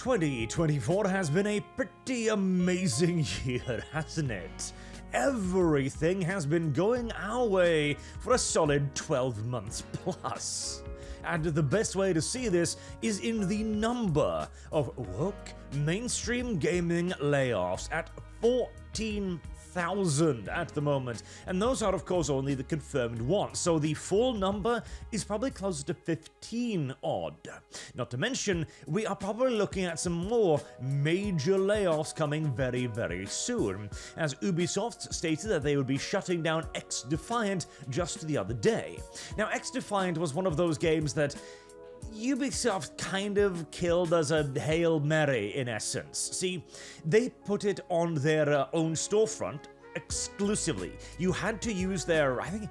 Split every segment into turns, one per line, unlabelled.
2024 has been a pretty amazing year, hasn't it? Everything has been going our way for a solid 12 months plus. And the best way to see this is in the number of woke mainstream gaming layoffs at 14,000 at the moment, and those are of course only the confirmed ones, so the full number is probably closer to 15 odd. Not to mention, we are probably looking at some more major layoffs coming very, very soon, as Ubisoft stated that they would be shutting down Xdefiant just the other day. Now, Xdefiant was one of those games that Ubisoft kind of killed as a Hail Mary in essence. See, they put it on their own storefront exclusively. You had to use their, I think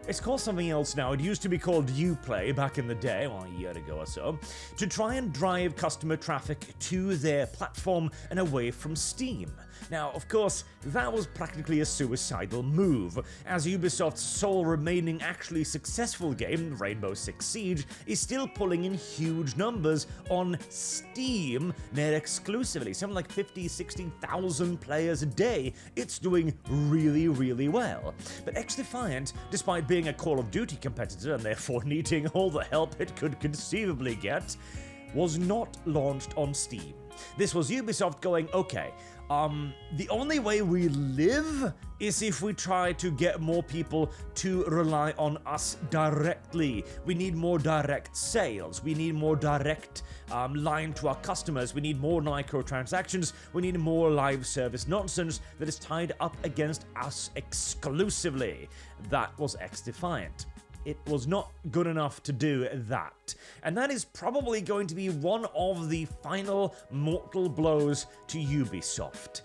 it's called something else now, it used to be called Uplay back in the day, well, a year ago or so, to try and drive customer traffic to their platform and away from Steam. Now, of course, that was practically a suicidal move, as Ubisoft's sole remaining actually successful game, Rainbow Six Siege, is still pulling in huge numbers on Steam near exclusively, something like 50,000-60,000 players a day. It's doing really, really well. But Xdefiant, despite being a Call of Duty competitor and therefore needing all the help it could conceivably get, was not launched on Steam. This was Ubisoft going, okay, the only way we live is if we try to get more people to rely on us directly. We need more direct sales. We need more direct line to our customers. We need more microtransactions. We need more live service nonsense that is tied up against us exclusively. That was Xdefiant. It was not good enough to do that. And that is probably going to be one of the final mortal blows to Ubisoft.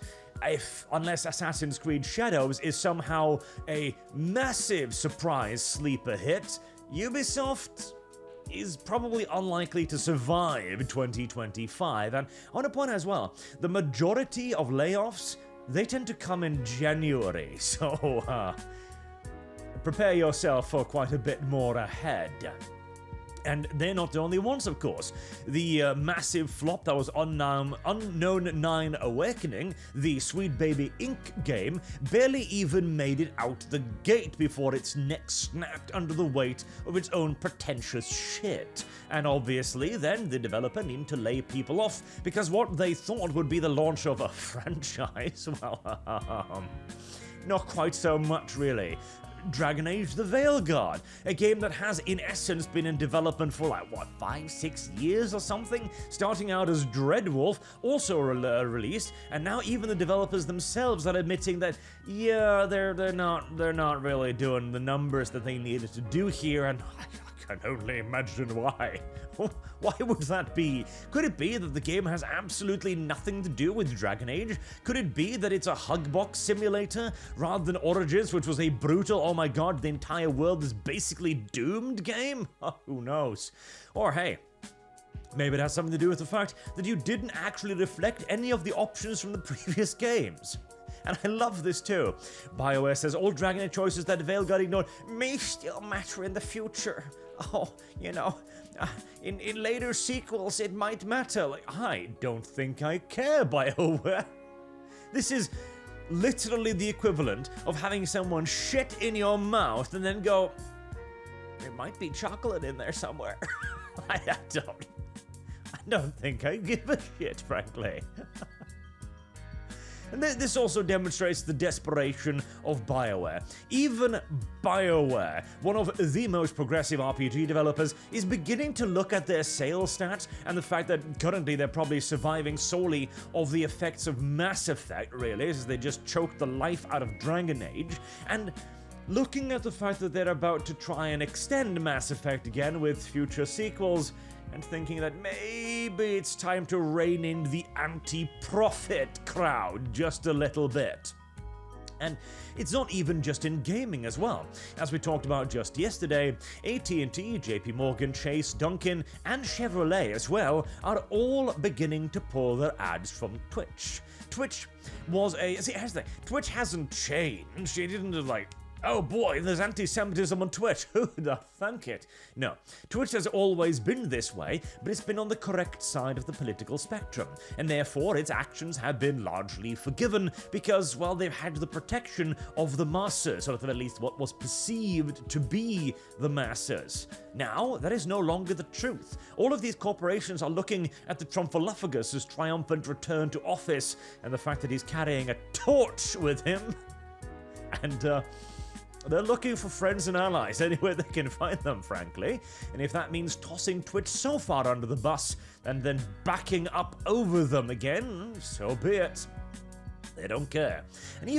Unless Assassin's Creed Shadows is somehow a massive surprise sleeper hit, Ubisoft is probably unlikely to survive 2025. And I want to point out as well, the majority of layoffs, they tend to come in January, so prepare yourself for quite a bit more ahead. And they're not the only ones, of course. The massive flop that was Unknown 9 Awakening, the Sweet Baby Inc. game, barely even made it out the gate before its neck snapped under the weight of its own pretentious shit. And obviously, then the developer needed to lay people off, because what they thought would be the launch of a franchise, well, not quite so much really. Dragon Age the Veilguard, a game that has in essence been in development for like, what, 5-6 years or something? Starting out as Dreadwolf, also released, and now even the developers themselves are admitting that, yeah, they're not really doing the numbers that they needed to do here, and I can only imagine why. Why would that be? Could it be that the game has absolutely nothing to do with Dragon Age? Could it be that it's a hugbox simulator rather than Origins, which was a brutal, oh my god, the entire world is basically doomed game? Who knows? Or hey, maybe it has something to do with the fact that you didn't actually reflect any of the options from the previous games. And I love this too. Bioware says all Dragon Age choices that Veilguard ignored may still matter in the future. Oh, you know, in later sequels it might matter. Like, I don't think I care, Bioware. This is literally the equivalent of having someone shit in your mouth and then go, there might be chocolate in there somewhere. I don't think I give a shit, frankly. And this also demonstrates the desperation of Bioware. Even Bioware, one of the most progressive RPG developers, is beginning to look at their sales stats and the fact that currently they're probably surviving solely of the effects of Mass Effect, really, as they just choked the life out of Dragon Age, and looking at the fact that they're about to try and extend Mass Effect again with future sequels, and thinking that maybe it's time to rein in the anti-profit crowd just a little bit. And it's not even just in gaming as well. As we talked about just yesterday, AT&T, JP Morgan, Chase, Dunkin', and Chevrolet as well are all beginning to pull their ads from Twitch. Twitch was a... See, here's the thing. Twitch hasn't changed. It didn't, like, Oh boy, there's anti-Semitism on Twitch. Who'd have thunk it? No, Twitch has always been this way, but it's been on the correct side of the political spectrum, and therefore its actions have been largely forgiven because, well, they've had the protection of the masses, or at least what was perceived to be the masses. Now, that is no longer the truth. All of these corporations are looking at the Trumfaluffagus' triumphant return to office, and the fact that he's carrying a torch with him, and, they're looking for friends and allies anywhere they can find them, frankly. And if that means tossing Twitch so far under the bus and then backing up over them again, so be it. They don't care. And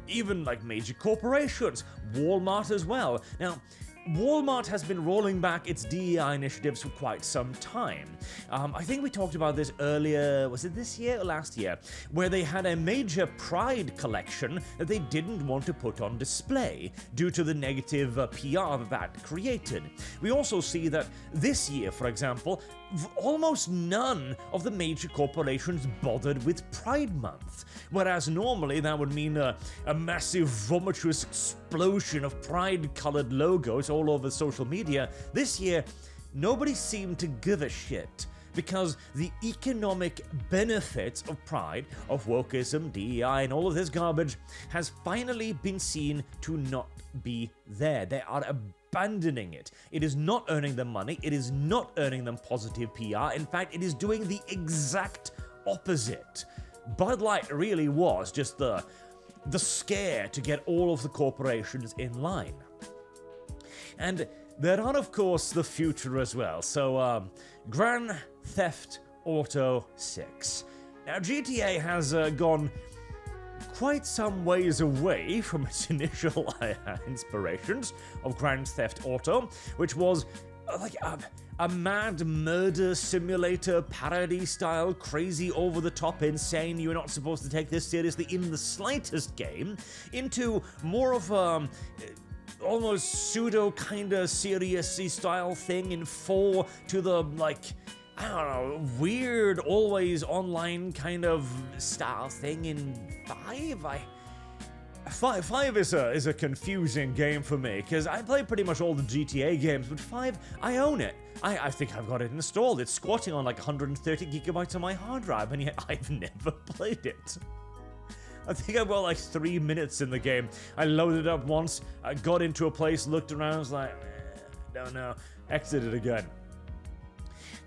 even like major corporations, Walmart as well. Now, Walmart has been rolling back its DEI initiatives for quite some time. I think we talked about this earlier, was it this year or last year, where they had a major Pride collection that they didn't want to put on display due to the negative PR that created. We also see that this year, for example, almost none of the major corporations bothered with Pride Month, whereas normally that would mean a massive vomitous explosion of Pride-colored logos all over social media. This year, nobody seemed to give a shit, because the economic benefits of Pride, of wokeism, DEI, and all of this garbage has finally been seen to not be there. They are abandoning it. It is not earning them money. It is not earning them positive PR. In fact, it is doing the exact opposite. Bud Light really was just the scare to get all of the corporations in line. And there are, of course, the future as well. So, Grand Theft Auto 6. Now, GTA has gone quite some ways away from its initial inspirations of Grand Theft Auto, which was like a mad murder simulator parody style, crazy over the top, insane, you're not supposed to take this seriously in the slightest game, into more of a almost pseudo kinda serious style thing in 4 to the like, I don't know, weird, always online kind of style thing in 5? 5 is a confusing game for me, because I play pretty much all the GTA games, but 5, I own it. I think I've got it installed. It's squatting on like 130 gigabytes on my hard drive, and yet I've never played it. I think I've got like 3 minutes in the game. I loaded it up once, I got into a place, looked around, was like, don't know, exited again.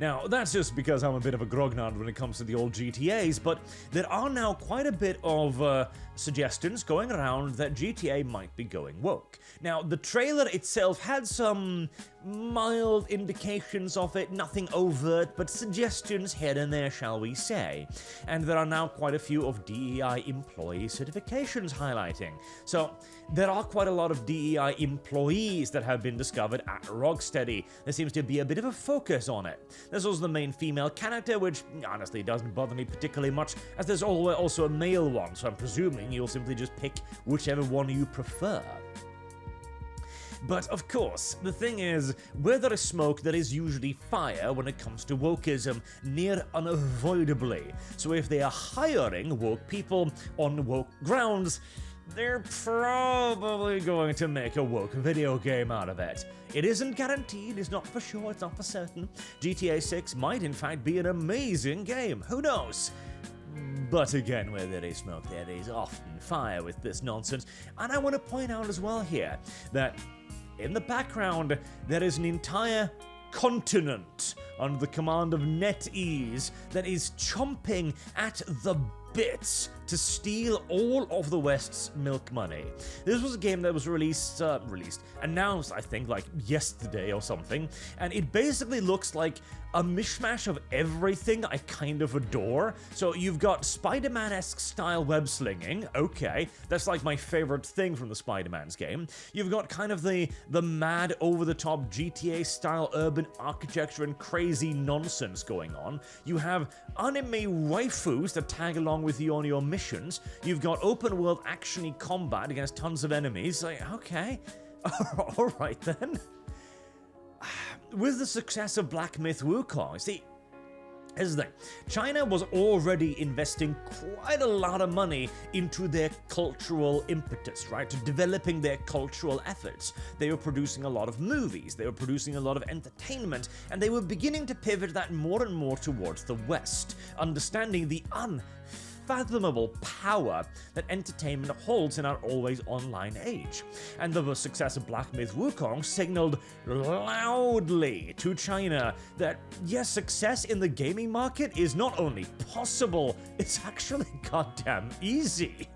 Now, that's just because I'm a bit of a grognard when it comes to the old GTAs, but there are now quite a bit of suggestions going around that GTA might be going woke. Now, the trailer itself had some mild indications of it, nothing overt, but suggestions here and there, shall we say. And there are now quite a few of DEI employee certifications highlighting. So, there are quite a lot of DEI employees that have been discovered at Rocksteady. There seems to be a bit of a focus on it. There's also the main female character, which honestly doesn't bother me particularly much, as there's also a male one, so I'm presuming you'll simply just pick whichever one you prefer. But of course, the thing is, where there is smoke, there is usually fire when it comes to wokeism, near unavoidably. So if they are hiring woke people on woke grounds, they're probably going to make a woke video game out of it. It isn't guaranteed, it's not for sure, it's not for certain. GTA 6 might in fact be an amazing game, who knows? But again, where there is smoke, there is often fire with this nonsense. And I want to point out as well here that in the background, there is an entire continent under the command of NetEase that is chomping at the bits to steal all of the West's milk money. This was a game that was announced, I think, like yesterday or something, and it basically looks like a mishmash of everything I kind of adore. So you've got Spider-Man-esque style web slinging, okay, that's like my favorite thing from the Spider-Man's game. You've got kind of the mad, over-the-top GTA-style urban architecture and crazy nonsense going on. You have anime waifus that tag along with you on your missions. You've got open-world action-y combat against tons of enemies. Like, okay, alright then. With the success of Black Myth Wukong, see, Here's the thing. China was already investing quite a lot of money into their cultural impetus, right? To developing their cultural efforts. They were producing a lot of movies, they were producing a lot of entertainment, and they were beginning to pivot that more and more towards the West, understanding the unfathomable power that entertainment holds in our always online age. And the success of Black Myth Wukong signaled loudly to China that yes, success in the gaming market is not only possible, it's actually goddamn easy.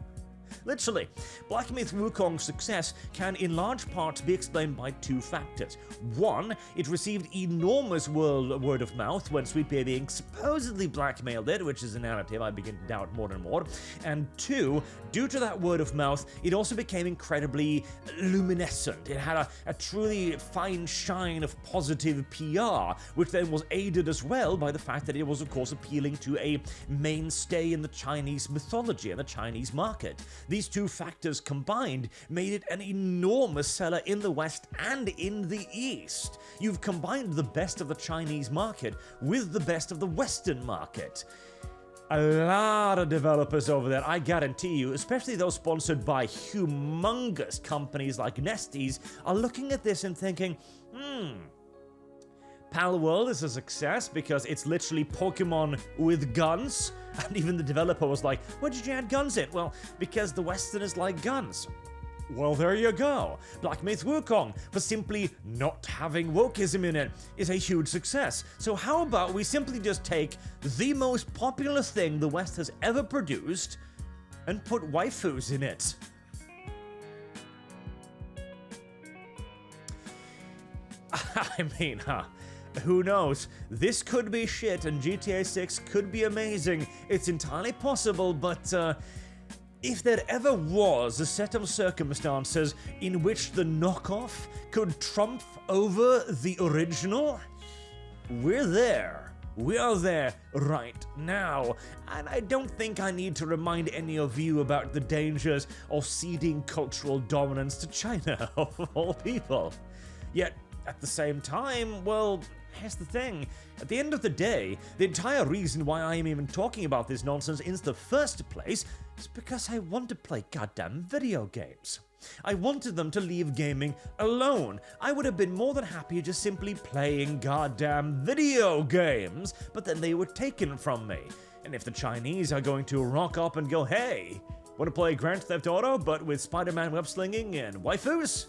Literally, Black Myth Wukong's success can in large part be explained by two factors. One, it received enormous word of mouth when Sweet Baby supposedly blackmailed it, which is a narrative I begin to doubt more and more. And two, due to that word of mouth, it also became incredibly luminescent. It had a truly fine shine of positive PR, which then was aided as well by the fact that it was of course appealing to a mainstay in the Chinese mythology and the Chinese market. These two factors combined made it an enormous seller in the West and in the East. You've combined the best of the Chinese market with the best of the Western market. A lot of developers over there, I guarantee you, especially those sponsored by humongous companies like Nestes, are looking at this and thinking, Pal World is a success because it's literally Pokemon with guns. And even the developer was like, why did you add guns in? Well, because the Westerners like guns. Well, there you go. Black Myth Wukong, for simply not having wokeism in it, is a huge success. So how about we simply just take the most popular thing the West has ever produced and put waifus in it? I mean, who knows? This could be shit and GTA 6 could be amazing. It's entirely possible, but if there ever was a set of circumstances in which the knockoff could trump over the original, we're there. We are there right now, and I don't think I need to remind any of you about the dangers of ceding cultural dominance to China, of all people. Yet, at the same time, well, here's the thing. At the end of the day, the entire reason why I am even talking about this nonsense in the first place is because I want to play goddamn video games. I wanted them to leave gaming alone. I would have been more than happy just simply playing goddamn video games, but then they were taken from me. And if the Chinese are going to rock up and go, hey, want to play Grand Theft Auto, but with Spider-Man web-slinging and waifus?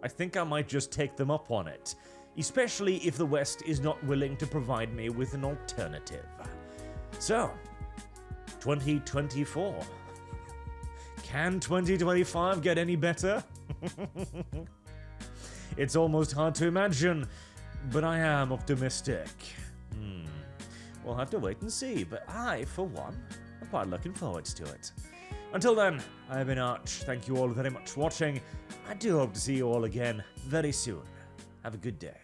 I think I might just take them up on it, especially if the West is not willing to provide me with an alternative. So, 2024. Can 2025 get any better? It's almost hard to imagine, but I am optimistic. We'll have to wait and see, but I, for one, am quite looking forward to it. Until then, I have been Arch. Thank you all very much for watching. I do hope to see you all again very soon. Have a good day.